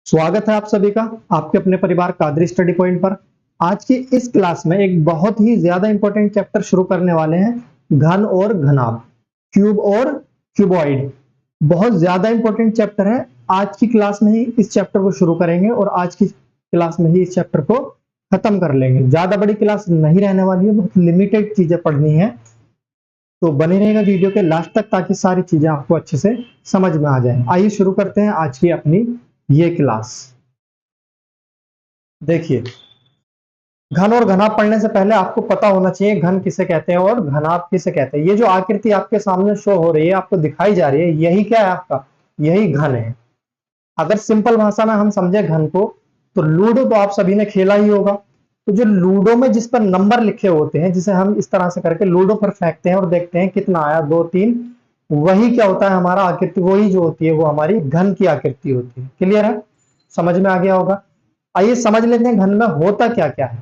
स्वागत है आप सभी का आपके अपने परिवार कादरी स्टडी पॉइंट पर। आज की इस क्लास में एक बहुत ही ज्यादा इंपॉर्टेंट चैप्टर शुरू करने वाले हैं, घन और घनाभ, क्यूब और क्यूबॉइड। बहुत ज्यादा इंपॉर्टेंट चैप्टर है। आज की क्लास में ही इस चैप्टर को शुरू करेंगे और आज की क्लास में ही इस चैप्टर को खत्म कर लेंगे। ज्यादा बड़ी क्लास नहीं रहने वाली है, बहुत लिमिटेड चीजें पढ़नी है, तो बने रहेगा वीडियो के लास्ट तक ताकि सारी चीजें आपको अच्छे से समझ में आ जाए। आइए शुरू करते हैं आज की अपनी ये क्लास। देखिए, घन और घनाभ पढ़ने से पहले आपको पता होना चाहिए घन किसे कहते हैं और घनाभ किसे कहते हैं। ये जो आकृति आपके सामने शो हो रही है, आपको दिखाई जा रही है, यही क्या है आपका, यही घन है। अगर सिंपल भाषा में हम समझे घन को, तो लूडो तो आप सभी ने खेला ही होगा। तो जो लूडो में जिस पर नंबर लिखे होते हैं, जिसे हम इस तरह से करके लूडो पर फेंकते हैं और देखते हैं कितना आया, 2 3, वही क्या होता है हमारा आकृति, वही जो होती है वो हमारी घन की आकृति होती है। क्लियर है, समझ में आ गया होगा। आइए समझ लेते हैं घन में होता क्या क्या है।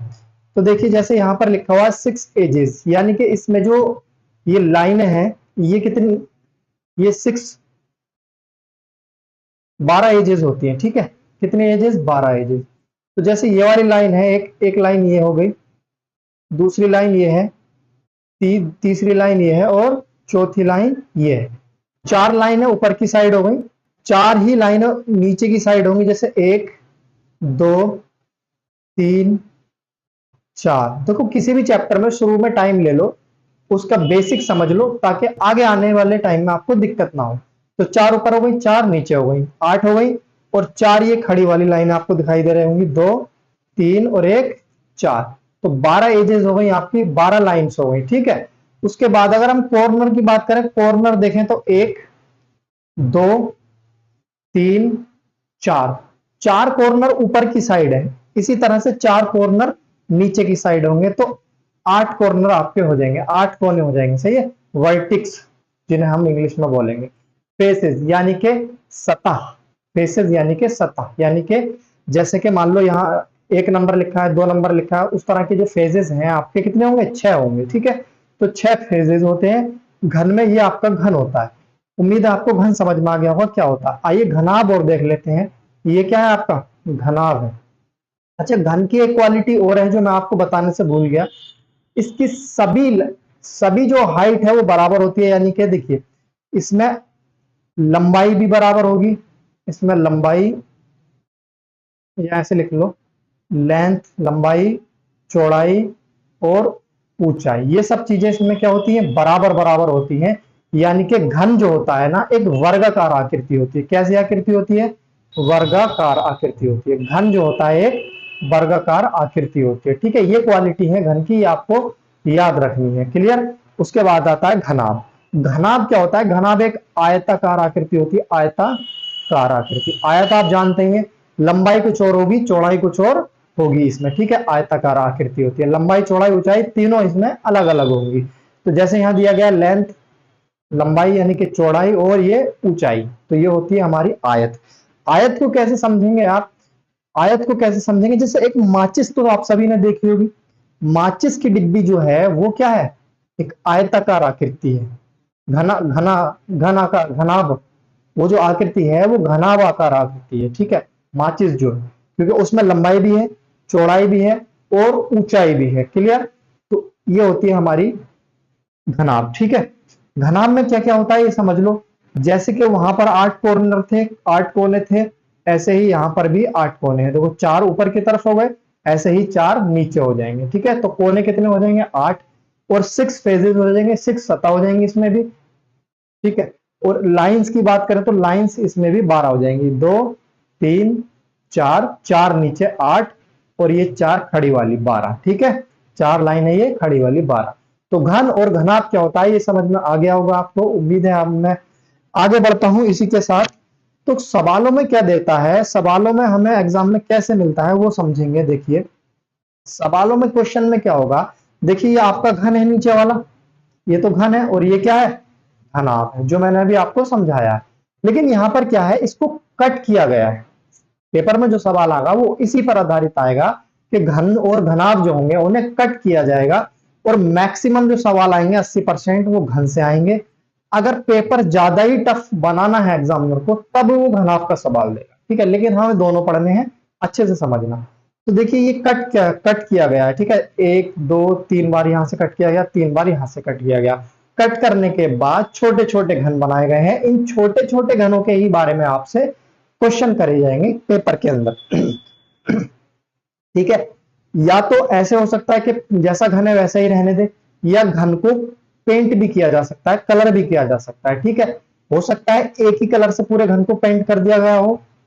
तो देखिए, जैसे यहाँ पर लिखा हुआ है 6 एजेस, यानी कि इसमें जो ये लाइन है, ये कितनी, ये 12 एजेस होती है। ठीक है, कितने एजेस, 12 एजेस। तो जैसे ये वाली लाइन है, एक लाइन ये हो गई, दूसरी लाइन ये है, तीसरी लाइन ये है और चौथी लाइन ये है। 4 लाइन है ऊपर की साइड हो गई, 4 ही लाइन नीचे की साइड होंगी। जैसे 1 2 3 4। देखो, किसी भी चैप्टर में शुरू में टाइम ले लो, उसका बेसिक समझ लो ताकि आगे आने वाले टाइम में आपको दिक्कत ना हो। तो 4 ऊपर हो गई, 4 नीचे हो गई, 8 हो गई, और 4 ये खड़ी वाली लाइन आपको दिखाई दे रही होंगी, 2 3 और 1 4। तो 12 एजेस हो गई आपकी, 12 लाइन्स हो गई। ठीक है, उसके बाद अगर हम कॉर्नर की बात करें, कॉर्नर देखें तो 1 2 3 4, 4 कॉर्नर ऊपर की साइड है, इसी तरह से 4 कॉर्नर नीचे की साइड होंगे, तो 8 कॉर्नर आपके हो जाएंगे, 8 कोने हो जाएंगे। सही है, वर्टिक्स जिन्हें हम इंग्लिश में बोलेंगे। फेसेस यानी के सतह, फेसेस यानी के सतह, यानी के जैसे कि मान लो यहाँ 1 नंबर लिखा है, 2 नंबर लिखा है, उस तरह के जो फेजेस हैं आपके कितने होंगे, 6 होंगे। ठीक है, तो 6 फेजेस होते हैं घन में, ये आपका घन होता है। उम्मीद है आपको घन समझ में आ गया होगा क्या होता है। आइए घनाभ और देख लेते हैं, ये क्या है आपका, घनाभ है। अच्छा, घन की एक क्वालिटी और है जो मैं आपको बताने से भूल गया, इसकी सभी सभी जो हाइट है वो बराबर होती है। यानी कि देखिए, इसमें लंबाई भी बराबर होगी, इसमें लंबाई, या ऐसे लिख लो, लेंथ, लंबाई, चौड़ाई और ऊंचाई, ये सब चीजें इसमें क्या होती हैं, बराबर बराबर होती हैं। यानी कि घन जो होता है ना, एक वर्गाकार आकृति होती है। कैसी आकृति होती है, वर्गाकार आकृति होती है। घन जो होता है एक वर्गाकार आकृति होती है। ठीक है, ये क्वालिटी है घन की, आपको याद रखनी है। क्लियर। उसके बाद आता है घनाभ। घनाभ क्या होता है, घनाभ एक आयताकार आकृति होती है, आयताकार आकृति। आयत आप जानते हैं, लंबाई कुछ और होगी, चौड़ाई कुछ और होगी इसमें। ठीक है, आयताकार आकृति होती है, लंबाई चौड़ाई ऊंचाई तीनों इसमें अलग अलग होंगी। तो जैसे यहां दिया गया लेंथ, लंबाई यानी कि चौड़ाई, और ये ऊंचाई, तो ये होती है हमारी आयत। आयत को कैसे समझेंगे आप, आयत को कैसे समझेंगे, जैसे एक माचिस तो आप सभी ने देखी होगी, माचिस की डिब्बी जो है वो क्या है, एक आयताकार आकृति है। घना घना घन आकार, घनाभ, वो जो आकृति है वो घनाभ आकार आकृति है। ठीक है, माचिस जो है, क्योंकि उसमें लंबाई भी है, चौड़ाई भी है और ऊंचाई भी है। क्लियर। तो ये होती है हमारी घनाभ। ठीक है, घनाभ में क्या क्या होता है ये समझ लो। जैसे कि वहां पर 8 कॉर्नर थे, 8 कोने थे, ऐसे ही यहां पर भी 8 कोने हैं। देखो, 4 ऊपर की तरफ हो गए, ऐसे ही 4 नीचे हो जाएंगे। ठीक है, तो कोने कितने हो जाएंगे, 8, और 6 फेजेस हो जाएंगे, 6 सतह हो जाएंगे इसमें भी। ठीक है, और लाइंस की बात करें तो लाइंस इसमें भी 12 हो जाएंगी, 2 3 4, 4 नीचे 8, और ये 4 खड़ी वाली 12। ठीक है, 4 लाइन है ये खड़ी वाली 12। तो घन और घनाभ क्या होता है ये समझ में आ गया होगा आपको। उम्मीद है। अब मैं आगे बढ़ता हूं इसी के साथ। तो सवालों में क्या देता है, सवालों में हमें एग्जाम में कैसे मिलता है वो समझेंगे। देखिए, सवालों में क्वेश्चन में क्या होगा, देखिए ये आपका घन है नीचे वाला, ये तो घन है, और ये क्या है, घनाभ है, जो मैंने अभी आपको समझाया है। लेकिन यहां पर क्या है, इसको कट किया गया है। पेपर में जो सवाल आएगा वो इसी पर आधारित आएगा कि घन और घनाभ जो होंगे उन्हें कट किया जाएगा, और मैक्सिमम जो सवाल आएंगे 80% वो घन से आएंगे। अगर पेपर ज्यादा ही टफ बनाना है एग्जामिनर को, तब वो घनाभ का सवाल देगा। ठीक है, लेकिन हमें दोनों पढ़ने हैं, अच्छे से समझना। तो देखिए ये कट किया गया है, ठीक है, 1 2 3 बार यहाँ से कट किया गया, 3 बार यहाँ से कट किया गया। कट करने के बाद छोटे छोटे घन बनाए गए हैं। इन छोटे छोटे घनों के ही बारे में आपसे क्वेश्चन करे जाएंगे पेपर के अंदर। ठीक है, या तो ऐसे हो सकता है कि जैसा घन है वैसा ही रहने दे, या घन को पेंट भी किया जा सकता है, कलर भी किया जा सकता है। ठीक है, हो सकता है एक ही कलर से पूरे घन को पेंट कर दिया गया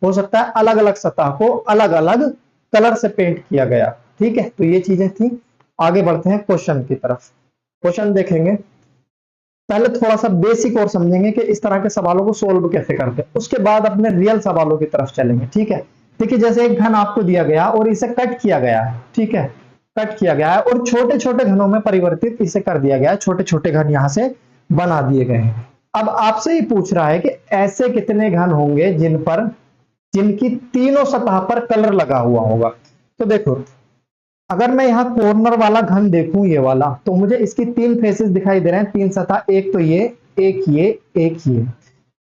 हो सकता है अलग अलग सतह को अलग अलग कलर से पेंट किया गया। ठीक है, तो ये चीजें थी। आगे बढ़ते हैं क्वेश्चन की तरफ। क्वेश्चन देखेंगे, पहले थोड़ा सा बेसिक और समझेंगे कि इस तरह के सवालों को सोल्व कैसे करते हैं, उसके बाद अपने रियल सवालों की तरफ चलेंगे। ठीक है, देखिए जैसे एक घन आपको दिया गया और इसे कट किया गया है। ठीक है, कट किया गया है और छोटे छोटे घनों में परिवर्तित इसे कर दिया गया है, छोटे छोटे घन यहां से बना दिए गए हैं। अब आपसे ही पूछ रहा है कि ऐसे कितने घन होंगे जिनकी तीनों सतह पर कलर लगा हुआ होगा। तो देखो, अगर मैं यहाँ कॉर्नर वाला घन देखूं, ये वाला, तो मुझे इसकी 3 फेसेस दिखाई दे रहे हैं, 3 सतह, एक तो ये, एक ये, एक ये।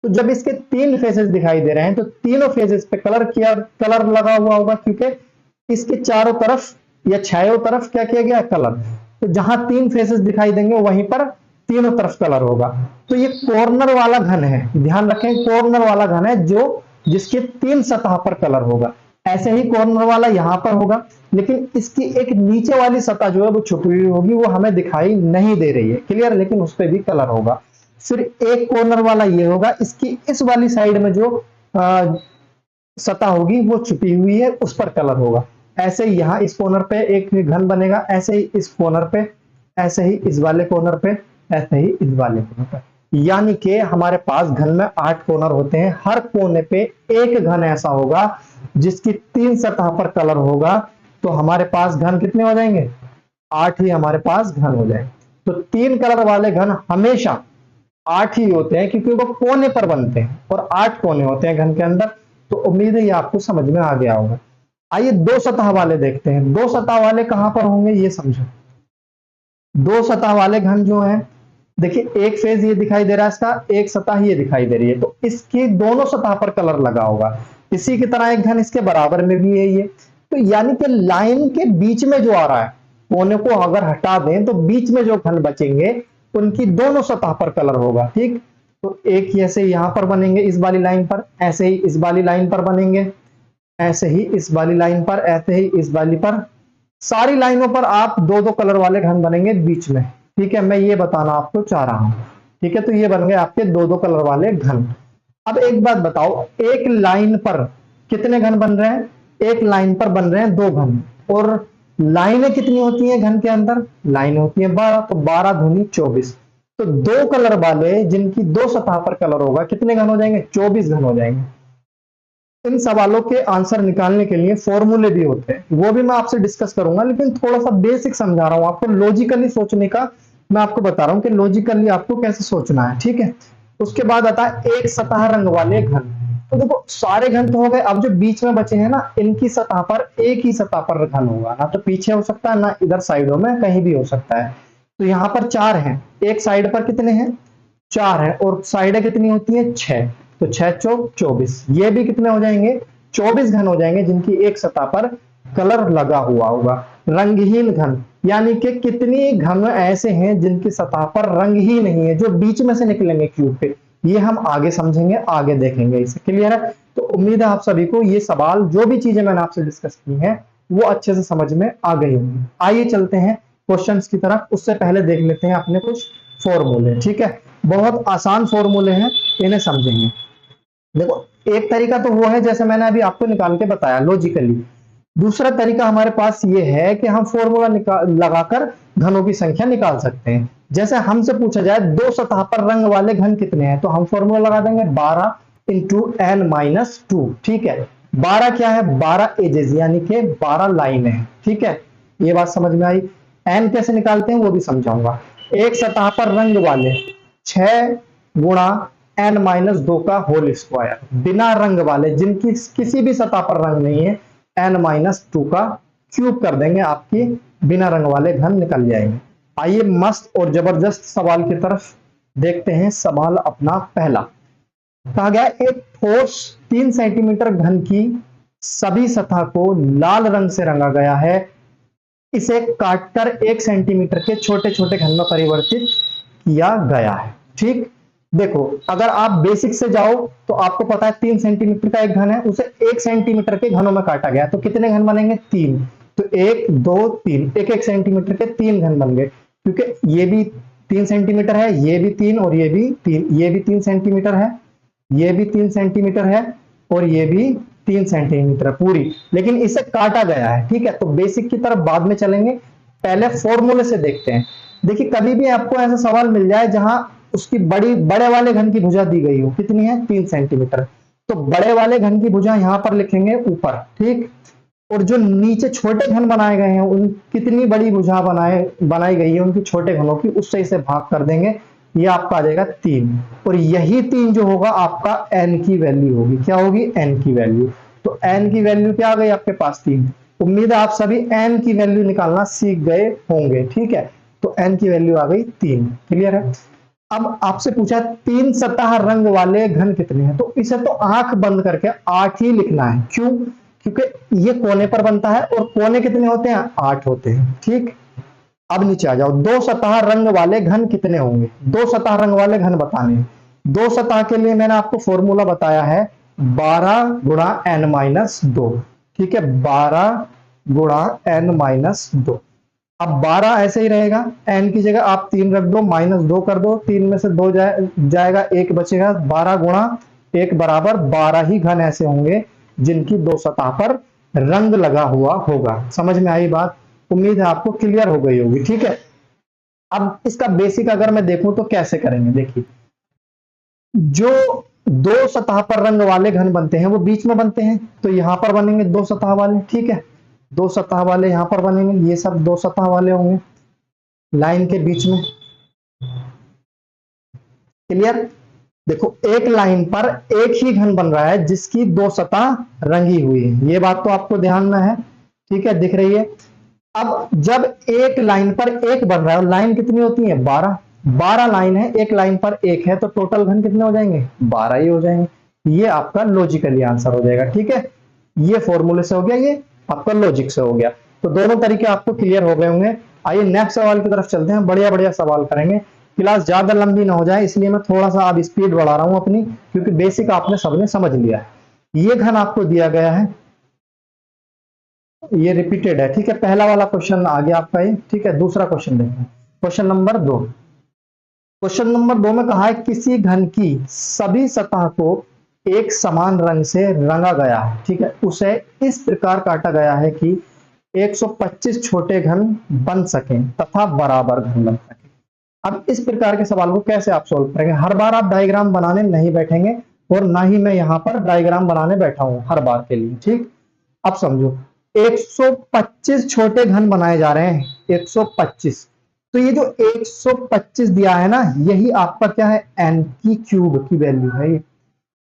तो जब इसके 3 फेसेस दिखाई दे रहे हैं तो तीनों फेसेस पे कलर लगा हुआ होगा, क्योंकि इसके चारों तरफ या छायों तरफ क्या किया गया, कलर। तो जहां 3 फेसेस दिखाई देंगे वहीं पर तीनों तरफ कलर होगा। तो ये कॉर्नर वाला घन है, ध्यान रखें, कॉर्नर वाला घन है जिसके 3 सतह पर कलर होगा। ऐसे ही कॉर्नर वाला यहां पर होगा, लेकिन इसकी एक नीचे वाली सतह जो है वो छुपी हुई होगी, वो हमें दिखाई नहीं दे रही है, क्लियर, लेकिन उस पर भी कलर होगा। फिर एक कॉर्नर वाला ये होगा, इसकी इस वाली साइड में जो सतह होगी वो छुपी हुई है, उस पर कलर होगा। ऐसे ही यहाँ इस कॉर्नर पे एक घन बनेगा, ऐसे ही इस कॉर्नर पे, ऐसे ही इस वाले कॉर्नर पे, ऐसे ही इस वाले कॉर्नर पे। यानी कि हमारे पास घन में 8 कॉर्नर होते हैं, हर कोने पे एक घन ऐसा होगा जिसकी 3 सतह पर कलर होगा। तो हमारे पास घन कितने हो जाएंगे, 8 ही हमारे पास घन हो जाएंगे। तो 3 कलर वाले घन हमेशा 8 ही होते हैं, क्योंकि वो कोने पर बनते हैं और 8 कोने होते हैं घन के अंदर। तो उम्मीद है ये आपको समझ में आ गया होगा। आइए 2 सतह वाले देखते हैं। 2 सतह वाले कहां पर होंगे ये समझो। 2 सतह वाले घन जो है, देखिए एक फेज ये दिखाई दे रहा है इसका, एक सतह ये दिखाई दे रही है, तो इसकी दोनों सतह पर कलर लगा होगा। इसी की तरह एक घन इसके बराबर में भी है ये। तो यानी कि लाइन के बीच में जो आ रहा है, कोने को अगर हटा दें तो बीच में जो घन बचेंगे उनकी दोनों सतह पर कलर होगा। ठीक, तो एक ऐसे यहां पर बनेंगे इस वाली लाइन पर, ऐसे ही इस वाली लाइन पर बनेंगे, ऐसे ही इस वाली लाइन पर, ऐसे ही इस वाली पर, सारी लाइनों पर आप 2-2 कलर वाले घन बनेंगे बीच में। ठीक है, मैं ये बताना आपको चाह रहा हूं। ठीक है, तो ये बन गए आपके 2-2 कलर वाले घन। अब एक बात बताओ, एक लाइन पर कितने घन बन रहे हैं, एक लाइन पर बन रहे हैं 2 घन, और लाइनें कितनी होती हैं घन के अंदर, लाइन होती है 12, तो 12 दूनी 24। तो 2 कलर वाले जिनकी 2 सतह पर कलर होगा कितने घन हो जाएंगे, 24 घन हो जाएंगे। इन सवालों के आंसर निकालने के लिए फॉर्मूले भी होते हैं, वो भी मैं आपसे डिस्कस करूंगा, लेकिन थोड़ा सा बेसिक समझा रहा हूं आपको, लॉजिकली सोचने का मैं आपको बता रहा हूं कि लॉजिकली आपको कैसे सोचना है। ठीक है, उसके बाद आता है एक सतह रंग वाले घन। तो देखो सारे घन तो हो गए, अब जो बीच में बचे हैं ना, इनकी सतह पर एक ही सतह पर घन होगा, ना तो पीछे हो सकता है ना इधर साइडों में कहीं भी हो सकता है। तो यहाँ पर 4 हैं, एक साइड पर कितने हैं, 4 है, और साइडें कितनी होती है, 6। तो 6 चौक 24, ये भी कितने हो जाएंगे, 24 घन हो जाएंगे जिनकी एक सतह पर कलर लगा हुआ होगा। रंगहीन घन, यानी कि कितनी घन ऐसे हैं जिनकी सतह पर रंग ही नहीं है, जो बीच में से निकलेंगे क्यूब पे, ये हम आगे समझेंगे, आगे देखेंगे इसे, क्लियर है। तो उम्मीद है आप सभी को ये सवाल, जो भी चीजें मैंने आपसे डिस्कस की हैं, वो अच्छे से समझ में आ गई होंगी। आइए चलते हैं क्वेश्चंस की तरफ, उससे पहले देख लेते हैं अपने कुछ फॉर्मूले। ठीक है, बहुत आसान फॉर्मूले हैं, इन्हें समझेंगे। देखो एक तरीका तो वो है जैसे मैंने अभी आपको निकाल के बताया लॉजिकली, दूसरा तरीका हमारे पास ये है कि हम फॉर्मूला लगाकर घनों की संख्या निकाल सकते हैं। जैसे हमसे पूछा जाए 2 सतह पर रंग वाले घन कितने हैं, तो हम फॉर्मूला लगा देंगे 12 इंटू n-2। ठीक है, 12 क्या है, 12 एजेस, यानी कि 12 लाइनें हैं। ठीक है, ये बात समझ में आई। n कैसे निकालते हैं वो भी समझाऊंगा। एक सतह पर रंग वाले 6 गुणा n-2 का होल स्क्वायर, बिना रंग वाले जिनकी किसी भी सतह पर रंग नहीं है, n-2 का क्यूब कर देंगे, आपकी बिना रंग वाले घन निकल जाएंगे। आइए मस्त और जबरदस्त सवाल की तरफ देखते हैं। सवाल अपना पहला, कहा गया एक ठोस 3 सेंटीमीटर घन की सभी सतह को लाल रंग से रंगा गया है, इसे काटकर 1 सेंटीमीटर के छोटे छोटे घन में परिवर्तित किया गया है। ठीक, देखो अगर आप बेसिक से जाओ तो आपको पता है 3 सेंटीमीटर का एक घन है, उसे 1 सेंटीमीटर के घनों में काटा गया, तो कितने घन बनेंगे? 3। तो 1 2 3, 1 सेंटीमीटर के 3 घन बन गए, क्योंकि ये भी 3 सेंटीमीटर है, ये भी 3 और ये भी 3, ये भी 3 सेंटीमीटर है, ये भी 3 सेंटीमीटर है और ये भी 3 सेंटीमीटर पूरी, लेकिन इसे काटा गया है। ठीक है, तो बेसिक की तरफ बाद में चलेंगे, पहले फॉर्मूले से देखते हैं। देखिए कभी भी आपको ऐसा सवाल मिल जाए जहां उसकी बड़े वाले घन की भुजा दी गई हो, कितनी है? 3 सेंटीमीटर, तो बड़े वाले घन की भुजा यहां पर लिखेंगे ऊपर। ठीक, और जो नीचे छोटे घन बनाए गए हैं उन कितनी बड़ी भुजा बनाई गई है उनकी छोटे घनों की, उससे इसे भाग कर देंगे, ये आपका आ जाएगा 3, और यही 3 जो होगा आपका n की वैल्यू होगी। क्या होगी? n की वैल्यू। तो n की वैल्यू क्या आ गई आपके पास? 3। उम्मीद है आप सभी n की वैल्यू निकालना सीख गए होंगे। ठीक है, तो n की वैल्यू आ गई 3। क्लियर है? अब आपसे पूछा 3 सतह रंग वाले घन कितने हैं, तो इसे तो आंख बंद करके 8 ही लिखना है। क्यों? क्योंकि ये कोने पर बनता है और कोने कितने होते हैं? 8 होते हैं। ठीक, अब नीचे आ जाओ, 2 सतह रंग वाले घन कितने होंगे? 2 सतह रंग वाले घन बताने हैं। 2 सतह के लिए मैंने आपको फॉर्मूला बताया है 12 गुणा n-2। ठीक है, 12 गुणा n-2। अब 12 ऐसे ही रहेगा, n की जगह आप 3 रख दो, -2 कर दो, 3 में से 2 जाएगा, 1 बचेगा। 12 गुणा 1 बराबर 12 ही घन ऐसे होंगे जिनकी 2 सतह पर रंग लगा हुआ होगा। समझ में आई बात? उम्मीद है आपको क्लियर हो गई होगी। ठीक है, अब इसका बेसिक अगर मैं देखूं तो कैसे करेंगे, देखिए जो 2 सतह पर रंग वाले घन बनते हैं वो बीच में बनते हैं, तो यहां पर बनेंगे 2 सतह वाले। ठीक है, 2 सतह वाले यहां पर बनेंगे, ये सब 2 सतह वाले होंगे लाइन के बीच में। क्लियर? देखो एक लाइन पर एक ही घन बन रहा है जिसकी 2 सतह रंगी हुई है, ये बात तो आपको ध्यान में है। ठीक है, दिख रही है? अब जब एक लाइन पर एक बन रहा है, लाइन कितनी होती है? 12। 12 लाइन है, एक लाइन पर एक है, तो टोटल घन कितने हो जाएंगे? 12 ही हो जाएंगे। ये आपका लॉजिकली आंसर हो जाएगा। ठीक है, ये फॉर्मूले से हो गया, ये आपका लॉजिक से हो गया। तो दोनों तरीके आपको क्लियर हो गए होंगे। आइए नेक्स्ट सवाल की तरफ चलते हैं, बढ़िया बढ़िया सवाल करेंगे। क्लास ज्यादा लंबी ना हो जाए इसलिए मैं थोड़ा सा अब स्पीड बढ़ा रहा हूं अपनी, क्योंकि बेसिक आपने सबने समझ लिया है। ये घन आपको दिया गया है, ये रिपीटेड है। ठीक है, पहला वाला क्वेश्चन आ गया आपका ये। ठीक है, दूसरा क्वेश्चन देखते हैं, क्वेश्चन नंबर 2। क्वेश्चन नंबर 2 में कहा है किसी घन की सभी सतह को एक समान रंग से रंगा गया है। ठीक है, उसे इस प्रकार काटा गया है कि 125 छोटे घन बन सकें तथा बराबर घन बन सके। अब इस प्रकार के सवाल को कैसे आप सोल्व करेंगे? हर बार आप डायग्राम बनाने नहीं बैठेंगे और ना ही मैं यहां पर डायग्राम बनाने बैठा हूं हर बार के लिए। ठीक, अब समझो 125 छोटे घन बनाए जा रहे हैं, 125। तो ये जो 125 दिया है ना, यही आपका क्या है? n की क्यूब की वैल्यू है, ये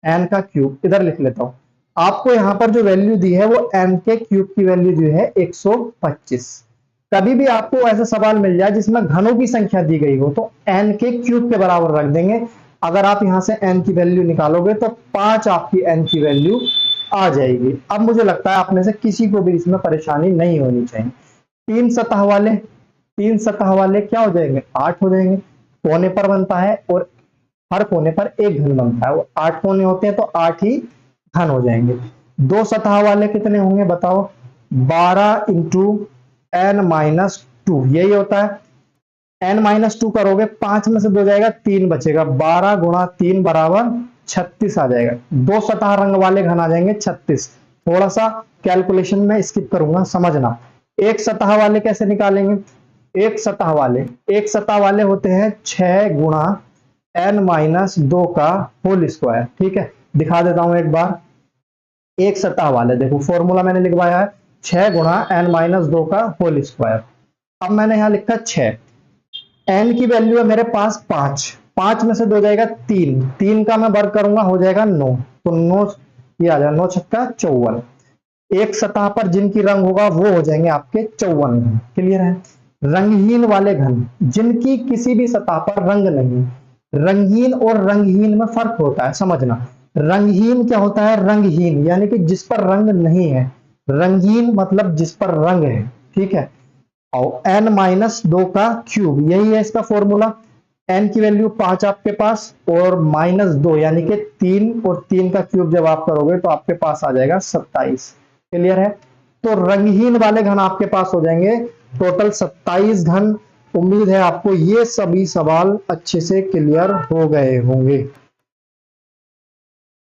n का क्यूब। इधर लिख लेता हूं, आपको यहां पर जो वैल्यू दी है वो n के क्यूब की वैल्यू जो है 125। कभी भी आपको ऐसा सवाल मिल जाए जिसमें घनों की संख्या दी गई हो तो n के क्यूब के बराबर रख देंगे। अगर आप यहां से n की वैल्यू निकालोगे तो 5 आपकी n की वैल्यू आ जाएगी। अब मुझे लगता है आप में से किसी को भी इसमें परेशानी नहीं होनी चाहिए। 3 सतह वाले क्या हो जाएंगे? 8 हो जाएंगे। कोने पर बनता है और हर कोने पर एक घन बनता है, 8 कोने होते हैं तो 8 ही घन हो जाएंगे। 2 सतह वाले कितने होंगे बताओ? 12 इंटू n-2, यही होता है। n-2 करोगे, 5 में से 2 जाएगा, 3 बचेगा, 12 गुणा 3 बराबर 36 आ जाएगा। 2 सतह रंग वाले घन आ जाएंगे 36। थोड़ा सा कैलकुलेशन में स्किप करूंगा, समझना। एक सतह वाले कैसे निकालेंगे? एक सतह वाले होते हैं 6 गुणा n-2 का होल स्क्वायर। ठीक है, दिखा देता हूं एक बार। एक सतह वाले देखो फॉर्मूला मैंने लिखवाया है 6 गुणा n-2 का होल स्क्वायर। अब मैंने यहां लिखा 6, n की वैल्यू है मेरे पास 5, 5 में से 2 जाएगा 3, 3 का मैं वर्ग करूंगा हो जाएगा 9, तो 9 ये आ जाएगा, 9 छक्का 54। एक सतह पर जिनकी रंग होगा वो हो जाएंगे आपके 54 घन। क्लियर है? रंगहीन वाले घन, जिनकी किसी भी सतह पर रंग नहीं। रंगीन और रंगहीन में फर्क होता है, समझना। रंगहीन क्या होता है? रंगहीन यानी कि जिस पर रंग नहीं है, रंगीन मतलब जिस पर रंग है, ठीक है। और n माइनस 2 का क्यूब, यही है इसका फॉर्मूला। n की वैल्यू 5 आपके पास और माइनस 2 यानी कि 3, और 3 का क्यूब जब आप करोगे तो आपके पास आ जाएगा 27। क्लियर है? तो रंगहीन वाले घन आपके पास हो जाएंगे टोटल 27 घन। उम्मीद है आपको ये सभी सवाल अच्छे से क्लियर हो गए होंगे।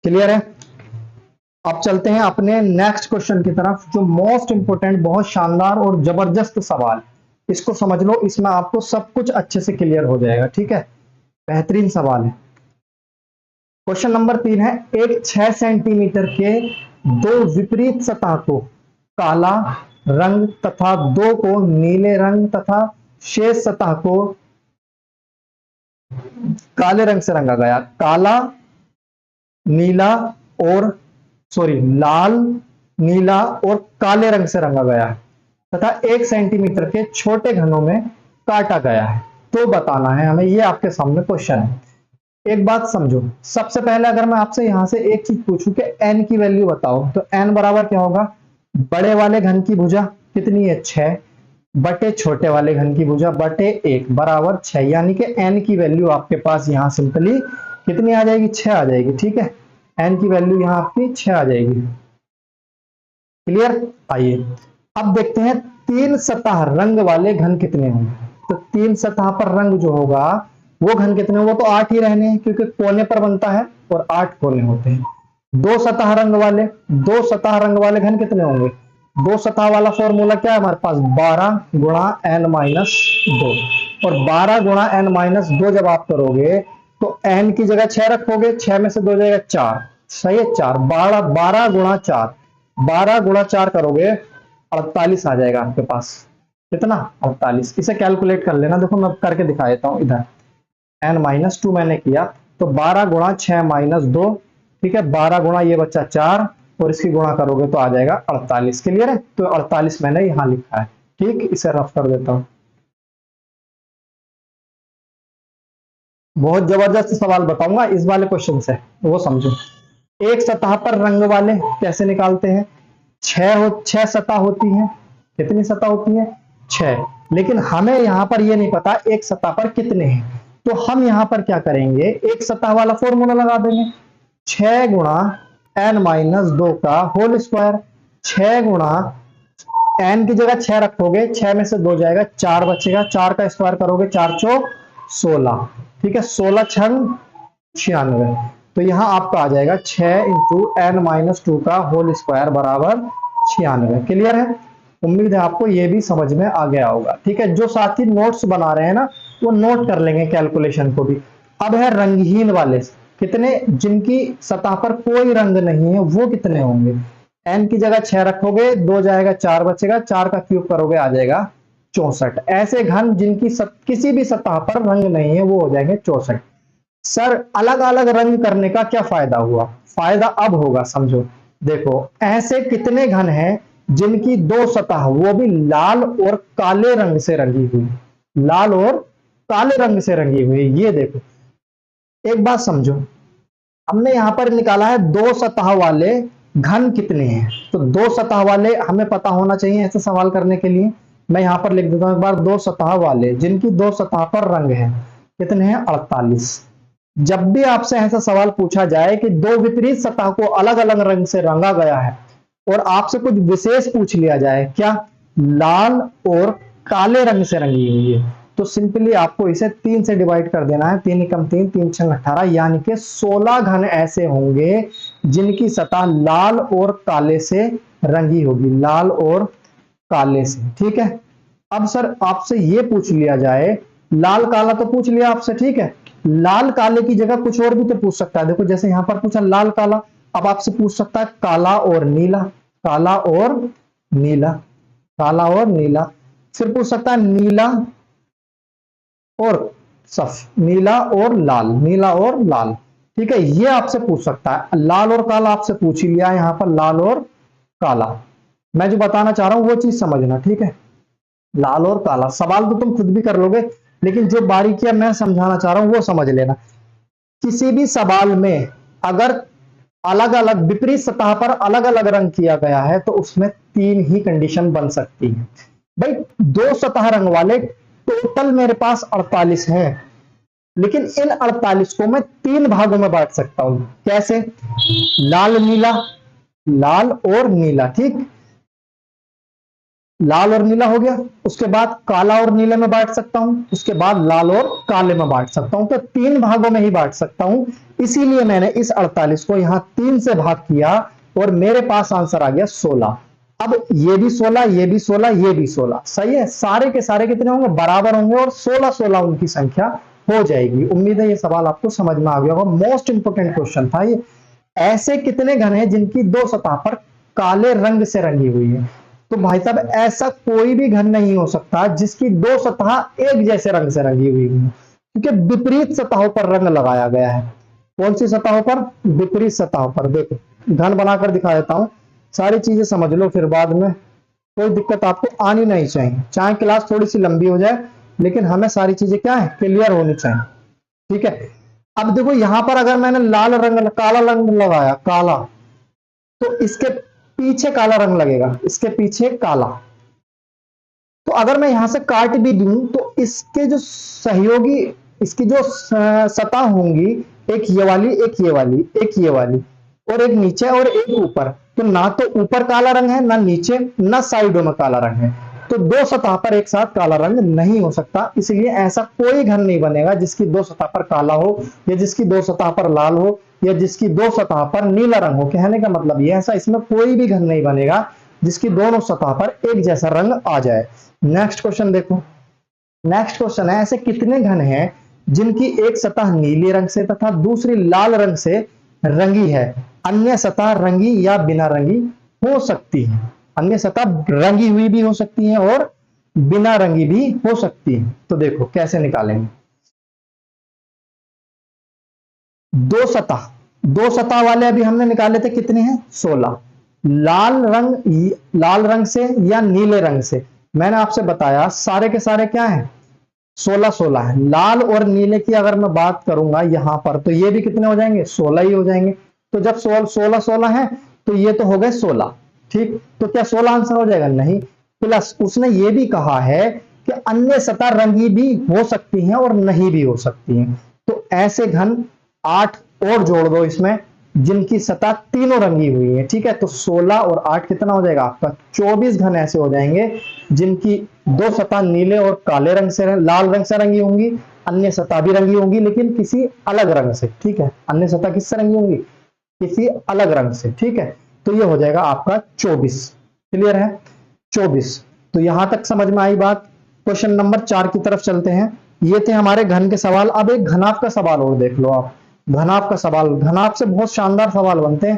क्लियर है? अब चलते हैं अपने नेक्स्ट क्वेश्चन की तरफ, जो मोस्ट इंपोर्टेंट, बहुत शानदार और जबरदस्त सवाल। इसको समझ लो, इसमें आपको सब कुछ अच्छे से क्लियर हो जाएगा। ठीक है, बेहतरीन सवाल है। क्वेश्चन नंबर 3 है, एक 6 सेंटीमीटर के दो विपरीत सतह को काला रंग तथा दो को नीले रंग तथा शेष सतह को काले रंग से रंगा गया। काला, नीला और लाल, नीला और काले रंग से रंगा गया है तथा 1 सेंटीमीटर के छोटे घनों में काटा गया है, तो बताना है हमें। ये आपके सामने क्वेश्चन है। एक बात समझो, सबसे पहले अगर मैं आपसे यहां से एक चीज पूछूं कि n की वैल्यू बताओ, तो n बराबर क्या होगा? बड़े वाले घन की भुजा कितनी है? 6 बटे छोटे वाले घन की भुजा बटे 1 बराबर 6, यानी कि n की वैल्यू आपके पास यहां सिंपली कितनी आ जाएगी? 6 आ जाएगी। ठीक है, n की वैल्यू यहां आपकी 6 आ जाएगी। क्लियर? आइए अब देखते हैं 3 सतह रंग वाले घन कितने होंगे। तो 3 सतह पर रंग जो होगा वो घन कितने होंगे? तो 8 ही रहने हैं, क्योंकि कोने पर बनता है और 8 कोने होते हैं। 2 सतह रंग वाले घन कितने होंगे? 2 सतह वाला फॉर्मूला क्या है हमारे पास? 12 गुणा n माइनस 2, और 12 गुणा n माइनस 2 जब आप करोगे तो n की जगह 6 रखोगे, 6 में से 2 जाएगा 4, सही है। 4 12 गुणा 4, 12 गुणा 4 करोगे 48 आ जाएगा आपके पास। कितना? 48। इसे कैलकुलेट कर लेना, देखो मैं करके दिखा देता हूं। इधर n माइनस 2 मैंने किया, तो 12 गुणा 6 माइनस 2, ठीक है, 12 गुणा ये बच्चा 4 और इसकी गुणा करोगे तो आ जाएगा 48। क्लियर है? तो 48 मैंने यहां लिखा है। ठीक, इसे रफ कर देता हूं। बहुत जबरदस्त सवाल बताऊंगा इस वाले क्वेश्चन से, वो समझो। एक सतह पर रंग वाले कैसे निकालते हैं? 6 सतह होती हैं। कितनी सतह होती है? 6। लेकिन हमें यहां पर ये नहीं पता एक सतह पर कितने हैं, तो हम यहां पर क्या करेंगे? एक सतह वाला फॉर्मूला लगा देंगे, 6 गुणा n माइनस 2 का होल स्क्वायर। 6 गुणा n की जगह 6 रखोगे, 6 में से 2 जाएगा, 4 बचेगा, 4 का स्क्वायर करोगे, 4 चौक 16, ठीक है, 16 छंग 96। तो यहां आपका आ जाएगा 6 इंटू n माइनस 2 का होल स्क्वायर बराबर 96। क्लियर है? उम्मीद है आपको ये भी समझ में आ गया होगा। ठीक है, जो साथी नोट्स बना रहे हैं ना, वो नोट कर लेंगे कैलकुलेशन को भी। अब है रंगहीन वाले, कितने? जिनकी सतह पर कोई रंग नहीं है, वो कितने होंगे? n की जगह 6 रखोगे, 2 जाएगा, 4 बचेगा, 4 का क्यूब करोगे आ जाएगा 64। ऐसे घन जिनकी किसी भी सतह पर रंग नहीं है, वो हो जाएंगे 64। सर अलग अलग रंग करने का क्या फायदा हुआ? फायदा अब होगा, समझो। देखो, ऐसे कितने घन हैं जिनकी 2 सतह, वो भी लाल और काले रंग से रंगी हुई, लाल और काले रंग से रंगी हुई। ये देखो, एक बात समझो, हमने यहां पर निकाला है 2 सतह वाले घन कितने हैं। तो 2 सतह वाले हमें पता होना चाहिए ऐसे सवाल करने के लिए। मैं यहां पर लिख देता हूं एक बार, 2 सतह वाले जिनकी 2 सतह पर रंग है, कितने हैं? 48। जब भी आपसे ऐसा सवाल पूछा जाए कि 2 विपरीत सतह को अलग अलग रंग से रंगा गया है और आपसे कुछ विशेष पूछ लिया जाए, क्या लाल और काले रंग से रंगी हुई है, तो सिंपली आपको इसे 3 से डिवाइड कर देना है। 3 एकम 3, 3 छंग 18, यानी कि 16 घन ऐसे होंगे जिनकी सतह लाल और काले से रंगी होगी, लाल और काले से। ठीक है, अब सर आपसे ये पूछ लिया जाए, लाल काला तो पूछ लिया आपसे, ठीक है, लाल काले की जगह कुछ और भी तो पूछ सकता है। देखो, जैसे यहां पर पूछा लाल काला, अब आपसे पूछ सकता है काला और नीला, काला और नीला, काला और नीला। फिर पूछ सकता है नीला और नीला और लाल, नीला और लाल। ठीक है, ये आपसे पूछ सकता है। लाल और काला आपसे पूछ ही लिया, यहां पर लाल और काला। मैं जो बताना चाह रहा हूं वो चीज समझना, ठीक है। लाल और काला सवाल तो तुम खुद भी कर लोगे, लेकिन जो बारीकियां मैं समझाना चाह रहा हूं वो समझ लेना। किसी भी सवाल में अगर अलग अलग विपरीत सतह पर अलग अलग रंग किया गया है तो उसमें 3 ही कंडीशन बन सकती है। भाई 2 सतह रंग वाले टोटल मेरे पास 48 हैं, लेकिन इन 48 को मैं 3 भागों में बांट सकता हूं। कैसे? लाल नीला, लाल और नीला, ठीक, लाल और नीला हो गया। उसके बाद काला और नीले में बांट सकता हूं, उसके बाद लाल और काले में बांट सकता हूं। तो 3 भागों में ही बांट सकता हूं, इसीलिए मैंने इस 48 को यहां 3 से भाग किया और मेरे पास आंसर आ गया 16। अब ये भी 16, ये भी 16, ये भी 16, सही है। सारे के सारे कितने होंगे? बराबर होंगे और 16 16 उनकी संख्या हो जाएगी। उम्मीद है ये सवाल आपको समझ में आ गया होगा। मोस्ट इंपोर्टेंट क्वेश्चन था ये। ऐसे कितने घन हैं जिनकी 2 सतह पर काले रंग से रंगी हुई है? तो भाई साहब ऐसा कोई भी घन नहीं हो सकता जिसकी 2 सतह एक जैसे रंग से रंगी हुई हो, क्योंकि विपरीत सतहों पर रंग लगाया गया है। कौन सी सतहों पर? विपरीत सतहों पर। देखो घन बनाकर दिखा देता हूं, सारी चीजें समझ लो, फिर बाद में कोई दिक्कत आपको आनी नहीं चाहिए। चाहे क्लास थोड़ी सी लंबी हो जाए, लेकिन हमें सारी चीजें क्या है, क्लियर होनी चाहिए, ठीक है। अब देखो यहां पर अगर मैंने लाल रंग, काला रंग लगाया, काला, तो इसके पीछे काला रंग लगेगा, इसके पीछे काला। तो अगर मैं यहां से काट भी दूं तो इसके जो सहयोगी, इसकी जो सतह होंगी, एक ये वाली, एक ये वाली, एक ये वाली, और एक नीचे और एक ऊपर, तो ना तो ऊपर काला रंग है, ना नीचे, ना साइडों में काला रंग है। तो 2 सतह पर एक साथ काला रंग नहीं हो सकता, इसलिए ऐसा कोई घन नहीं बनेगा जिसकी 2 सतह पर काला हो, या जिसकी 2 सतह पर लाल हो, या जिसकी 2 सतह पर नीला रंग हो। कहने का मतलब ये, ऐसा इसमें कोई भी घन नहीं बनेगा जिसकी दोनों सतह पर एक जैसा रंग आ जाए। नेक्स्ट क्वेश्चन देखो। नेक्स्ट क्वेश्चन है, ऐसे कितने घन हैं जिनकी एक सतह नीले रंग से तथा दूसरी लाल रंग से रंगी है, अन्य सतह रंगी या बिना रंगी हो सकती है? अन्य सतह रंगी हुई भी हो सकती है और बिना रंगी भी हो सकती है। तो देखो कैसे निकालेंगे। 2 सतह वाले अभी हमने निकाले थे, कितने हैं? 16। लाल रंग से या नीले रंग से, मैंने आपसे बताया सारे के सारे क्या हैं? 16 16 है। लाल और नीले की अगर मैं बात करूंगा यहां पर, तो ये भी कितने हो जाएंगे? 16 ही हो जाएंगे। तो जब 16 16 है तो ये तो हो गए 16, ठीक। तो क्या 16 आंसर हो जाएगा? नहीं। प्लस उसने ये भी कहा है कि अन्य सतह रंगी भी हो सकती हैं और नहीं भी हो सकती हैं। तो ऐसे घन 8 और जोड़ दो इसमें जिनकी सतह तीनों रंगी हुई है, ठीक है। तो 16 और 8 कितना हो जाएगा आपका? 24 घन ऐसे हो जाएंगे जिनकी 2 सतह नीले और काले रंग से, लाल रंग से रंगी होंगी, अन्य सतह भी रंगी होंगी लेकिन किसी अलग रंग से, ठीक है। अन्य सतह किससे रंगी होंगी? किसी अलग रंग से, ठीक है। तो ये हो जाएगा आपका 24। क्लियर है? 24। तो यहां तक समझ में आई बात। क्वेश्चन नंबर 4 की तरफ चलते हैं। ये थे हमारे घन के सवाल। अब एक घनाभ का सवाल और देख लो आप। घनाभ का सवाल, घनाभ से बहुत शानदार सवाल बनते हैं।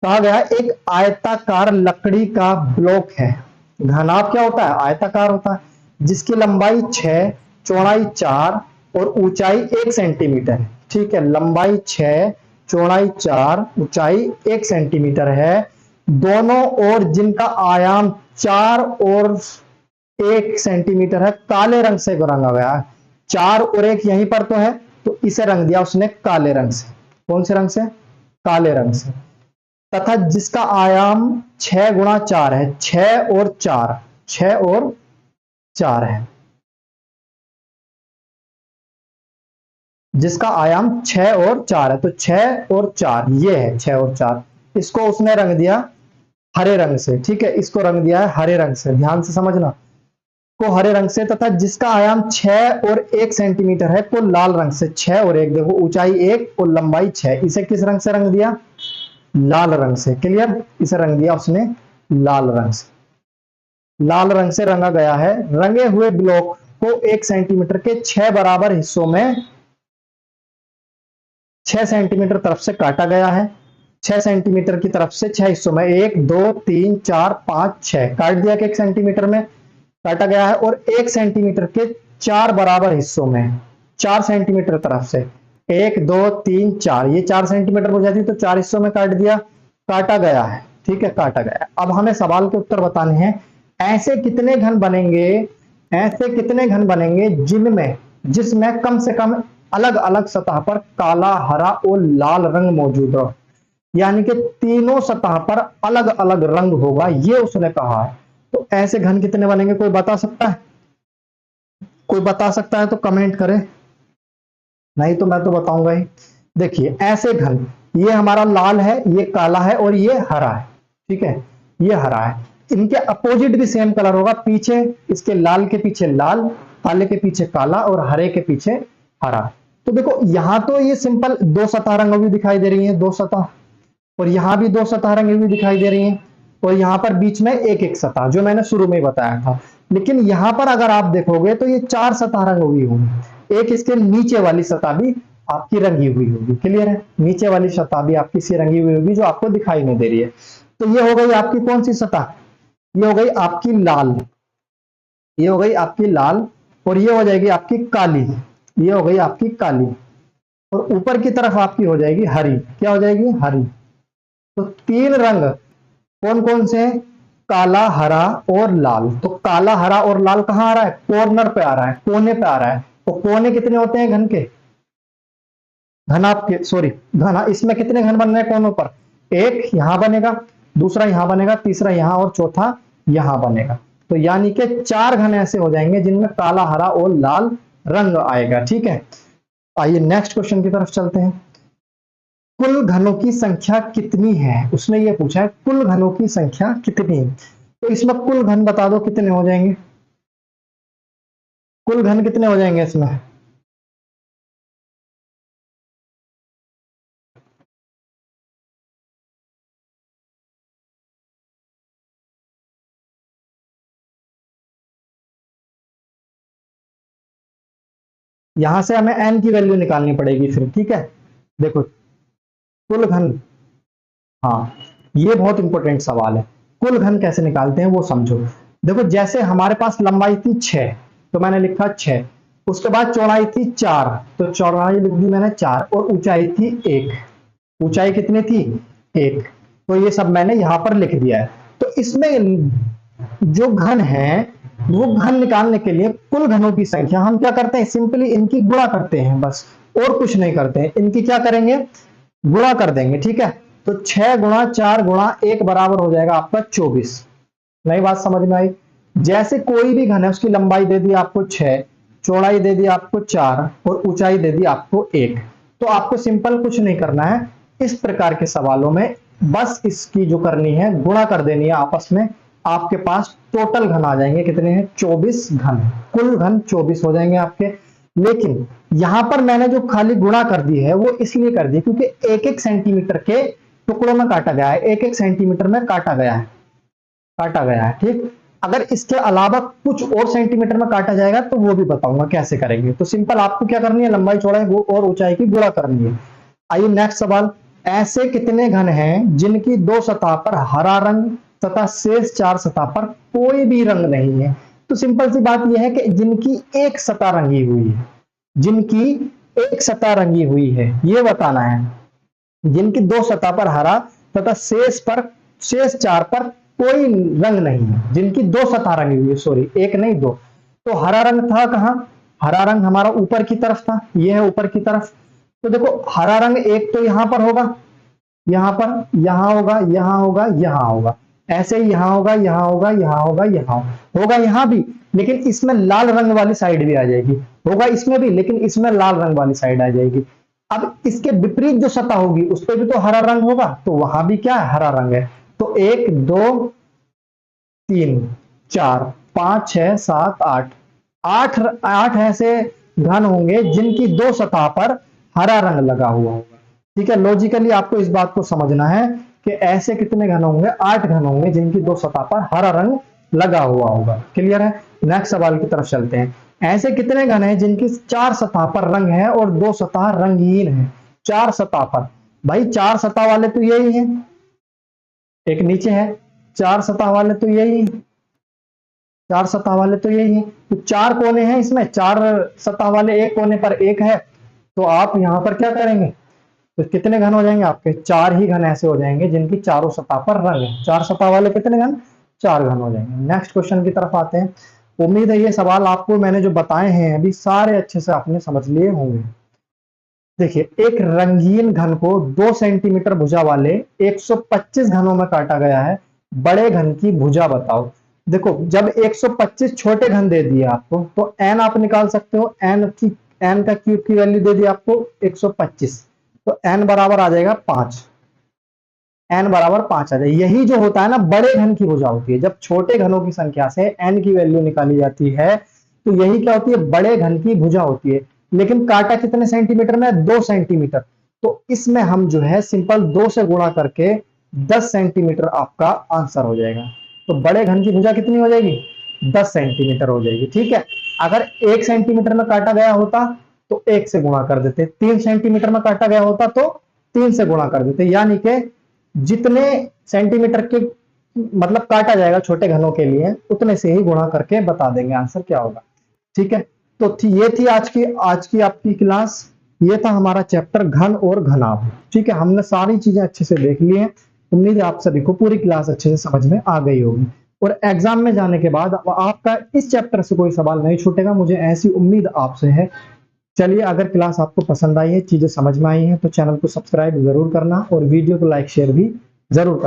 कहा गया एक आयताकार लकड़ी का ब्लॉक है। घनाभ क्या होता है? आयताकार होता है, जिसकी लंबाई 6, चौड़ाई 4 और ऊंचाई 1 सेंटीमीटर है, ठीक है। लंबाई 6, चौड़ाई 4, ऊंचाई 1 सेंटीमीटर है। दोनों ओर जिनका आयाम 4 और 1 सेंटीमीटर है, काले रंग से रंगा गया है। 4 और 1 यहीं पर तो है, तो इसे रंग दिया उसने काले रंग से। कौन से रंग से? काले रंग से। तथा जिसका आयाम 6 गुणा 4 है, 6 और 4, 6 और 4 है, जिसका आयाम 6 और 4 है। तो 6 और 4 ये है, 6 और 4। इसको उसने रंग दिया हरे रंग से, ठीक है। इसको रंग दिया है हरे रंग से, ध्यान से समझना, को हरे रंग से। तथा जिसका आयाम 6 और 1 सेंटीमीटर है, को लाल रंग से। 6 और 1, देखो ऊंचाई 1 और लंबाई 6, इसे किस रंग से रंग दिया? लाल रंग से। क्लियर? इसे रंग दिया उसने लाल रंग से। लाल रंग से रंगा गया है। रंगे हुए ब्लॉक को 1 सेंटीमीटर के 6 बराबर हिस्सों में 6 सेंटीमीटर तरफ से काटा गया है। 6 सेंटीमीटर की तरफ से 6 हिस्सों में, 1 2 3 4 5 6 काट दिया कि 1 सेंटीमीटर में काटा गया है। और 1 सेंटीमीटर के 4 बराबर हिस्सों में, 4 सेंटीमीटर तरफ से, 1 2 3 4, ये 4 सेंटीमीटर हो जाती है, तो 4 हिस्सों में काट दिया, काटा गया है, ठीक है, काटा गया। अब हमें सवाल के उत्तर बताने हैं। ऐसे कितने घन बनेंगे, ऐसे कितने घन बनेंगे जिसमें कम से कम अलग अलग सतह पर काला, हरा और लाल रंग मौजूद हो? यानी कि तीनों सतह पर अलग अलग रंग होगा, ये उसने कहा है। तो ऐसे घन कितने बनेंगे, कोई बता सकता है? कोई बता सकता है तो कमेंट करे, नहीं तो मैं तो बताऊंगा ही। देखिए ऐसे घन, ये हमारा लाल है, ये काला है और ये हरा है, ठीक है, ये हरा है। इनके अपोजिट भी सेम कलर होगा, पीछे इसके लाल के पीछे लाल, काले के पीछे काला और हरे के पीछे हरा। तो देखो यहां तो ये सिंपल दो सतह रंग भी दिखाई दे रही है, दो सतह, और यहां भी दो सतह रंगी हुई दिखाई दे रही हैं, और यहां पर बीच में एक एक सतह, जो मैंने शुरू में बताया था। लेकिन यहां पर अगर आप देखोगे तो ये चार सतह रंग हुई होंगी, एक इसके नीचे वाली सतह भी आपकी रंगी हुई होगी। क्लियर है? नीचे वाली सतह भी आपकी सी रंगी हुई होगी, जो आपको दिखाई नहीं दे रही है। तो ये हो गई आपकी कौन सी सतह, ये हो गई आपकी लाल, ये हो गई आपकी लाल, और ये हो जाएगी आपकी काली, ये हो गई आपकी काली, और ऊपर की तरफ आपकी हो जाएगी हरी। क्या हो जाएगी? हरी। तो तीन रंग कौन कौन से हैं? काला, हरा और लाल। तो काला, हरा और लाल कहां आ रहा है? कॉर्नर पे आ रहा है, कोने पे आ रहा है। तो कोने कितने होते हैं घन के? घन आपके, सॉरी घन, इसमें कितने घन बन रहे हैं कोनों पर? एक यहां बनेगा, दूसरा यहां बनेगा, तीसरा यहां और चौथा यहां बनेगा। तो यानी कि चार घन ऐसे हो जाएंगे जिनमें काला, हरा और लाल रंग आएगा। ठीक है, आइए नेक्स्ट क्वेश्चन की तरफ चलते हैं। कुल घनों की संख्या कितनी है, उसने ये पूछा है कुल घनों की संख्या कितनी है। तो इसमें कुल घन बता दो कितने हो जाएंगे, कुल घन कितने हो जाएंगे इसमें? यहां से हमें n की वैल्यू निकालनी पड़ेगी फिर। ठीक है, देखो कुल घन, हाँ ये बहुत इंपॉर्टेंट सवाल है। कुल घन कैसे निकालते हैं वो समझो। देखो जैसे हमारे पास लंबाई थी 6, तो मैंने लिखा 6, उसके बाद चौड़ाई थी 4, तो चौड़ाई लिख दी मैंने 4, और ऊंचाई थी 1। ऊंचाई कितनी थी? 1। तो ये सब मैंने यहां पर लिख दिया है। तो इसमें जो घन है, वो घन निकालने के लिए कुल घनों की संख्या हम क्या करते हैं? सिंपली इनकी गुणा करते हैं, बस और कुछ नहीं करते हैं। इनकी क्या करेंगे? गुणा कर देंगे। ठीक है, तो 6 गुणा 4 गुणा 1 बराबर हो जाएगा आपका 24। नई बात समझ में आई? जैसे कोई भी घन है उसकी लंबाई दे दी आपको 6, चौड़ाई दे दी आपको 4 और ऊंचाई दे दी आपको 1। तो आपको सिंपल कुछ नहीं करना है इस प्रकार के सवालों में, बस इसकी जो करनी है गुणा कर देनी है आपस में। आपके पास टोटल घन आ जाएंगे, कितने हैं? 24 घन। कुल घन 24 हो जाएंगे आपके। लेकिन यहां पर मैंने जो खाली गुणा कर दी है वो इसलिए कर दी क्योंकि एक एक सेंटीमीटर के टुकड़ों में काटा गया है, एक एक सेंटीमीटर में काटा गया है, काटा गया है। ठीक, अगर इसके अलावा कुछ और सेंटीमीटर में काटा जाएगा तो वो भी बताऊंगा कैसे करेंगे। तो सिंपल आपको क्या करनी है? लंबाई, चौड़ाई और ऊंचाई की गुणा करनी है। आइए नेक्स्ट सवाल। ऐसे कितने घन हैं जिनकी दो सतह पर हरा रंग तथा शेष चार सतह पर कोई भी रंग नहीं है? तो सिंपल सी बात यह है कि जिनकी एक सतह रंगी हुई है, जिनकी एक सतह रंगी हुई है ये बताना है। जिनकी दो सतह पर हरा तथा शेष चार पर कोई रंग नहीं है, जिनकी दो सतह रंगी हुई है, सॉरी एक नहीं दो। तो हरा रंग था कहां? हरा रंग हमारा ऊपर की तरफ था, ये है ऊपर की तरफ। तो देखो हरा रंग एक तो यहां पर होगा, यहां पर, यहां होगा, यहां होगा, यहां होगा, ऐसे ही यहां होगा, यहां होगा, यहां होगा, यहां होगा, यहां भी। लेकिन इसमें लाल रंग वाली साइड भी आ जाएगी, होगा इसमें भी, लेकिन इसमें लाल रंग वाली साइड आ जाएगी। अब इसके विपरीत जो सतह होगी उस पर भी तो हरा रंग होगा, तो वहां भी क्या है? हरा रंग है। तो 1 2 3 4 5 6 7 8, आठ ऐसे घन होंगे जिनकी दो सतह पर हरा रंग लगा हुआ होगा। ठीक है, लॉजिकली आपको इस बात को समझना है कि ऐसे कितने घन होंगे? 8 घन होंगे जिनकी दो सतह पर हरा रंग लगा हुआ होगा। क्लियर है? नेक्स्ट सवाल की तरफ चलते हैं। ऐसे कितने घन हैं जिनकी चार सतह पर रंग है और दो सतह रंगीन है? चार सतह पर, भाई चार सतह वाले तो यही है, एक नीचे है, चार सतह वाले तो यही है, चार सतह वाले तो यही है। तो चार कोने हैं इसमें, चार सतह वाले एक कोने पर एक है, तो आप यहां पर क्या करेंगे? तो कितने घन हो जाएंगे आपके? चार ही घन ऐसे हो जाएंगे जिनकी चारों सतह पर रंग है। चार सतह वाले कितने घन? चार घन हो जाएंगे। नेक्स्ट क्वेश्चन की तरफ आते हैं। उम्मीद है ये सवाल आपको मैंने जो बताए हैं अभी सारे अच्छे से आपने समझ लिए होंगे। देखिए, एक रंगीन घन को 2 सेंटीमीटर भुजा वाले 125 घनों में काटा गया है, बड़े घन की भुजा बताओ। देखो, जब 125 छोटे घन दे दिए आपको, तो एन आप निकाल सकते हो। एन का क्यूब की वैल्यू दे दी आपको 125, तो एन बराबर आ जाएगा 5। एन बराबर 5 आ जाए। यही जो होता है ना, बड़े घन की भुजा होती है। जब छोटे घनों की संख्या से एन की वैल्यू निकाली जाती है, तो यही क्या होती है, बड़े घन की भुजा होती है। लेकिन काटा कितने सेंटीमीटर में? 2 सेंटीमीटर। तो इसमें हम जो है सिंपल 2 से गुणा करके 10 सेंटीमीटर आपका आंसर हो जाएगा। तो बड़े घन की भुजा कितनी हो जाएगी? 10 सेंटीमीटर हो जाएगी। ठीक है। अगर 1 सेंटीमीटर में काटा गया होता तो 1 से गुणा कर देते, 3 सेंटीमीटर में काटा गया होता तो 3 से गुणा कर देते। यानी कि जितने सेंटीमीटर के मतलब काटा जाएगा छोटे घनों के लिए, उतने से ही गुणा करके बता देंगे आंसर क्या होगा। ठीक है। तो ये थी आज की आपकी क्लास। ये था हमारा चैप्टर घन और घनाभ। ठीक है, हमने सारी चीजें अच्छे से देख ली हैं। उम्मीद है आप सभी को पूरी क्लास अच्छे से समझ में आ गई होगी, और एग्जाम में जाने के बाद आपका इस चैप्टर से कोई सवाल नहीं छूटेगा, मुझे ऐसी उम्मीद आपसे है। चलिए, अगर क्लास आपको पसंद आई है, चीजें समझ में आई हैं, तो चैनल को सब्सक्राइब जरूर करना और वीडियो को लाइक शेयर भी जरूर करना।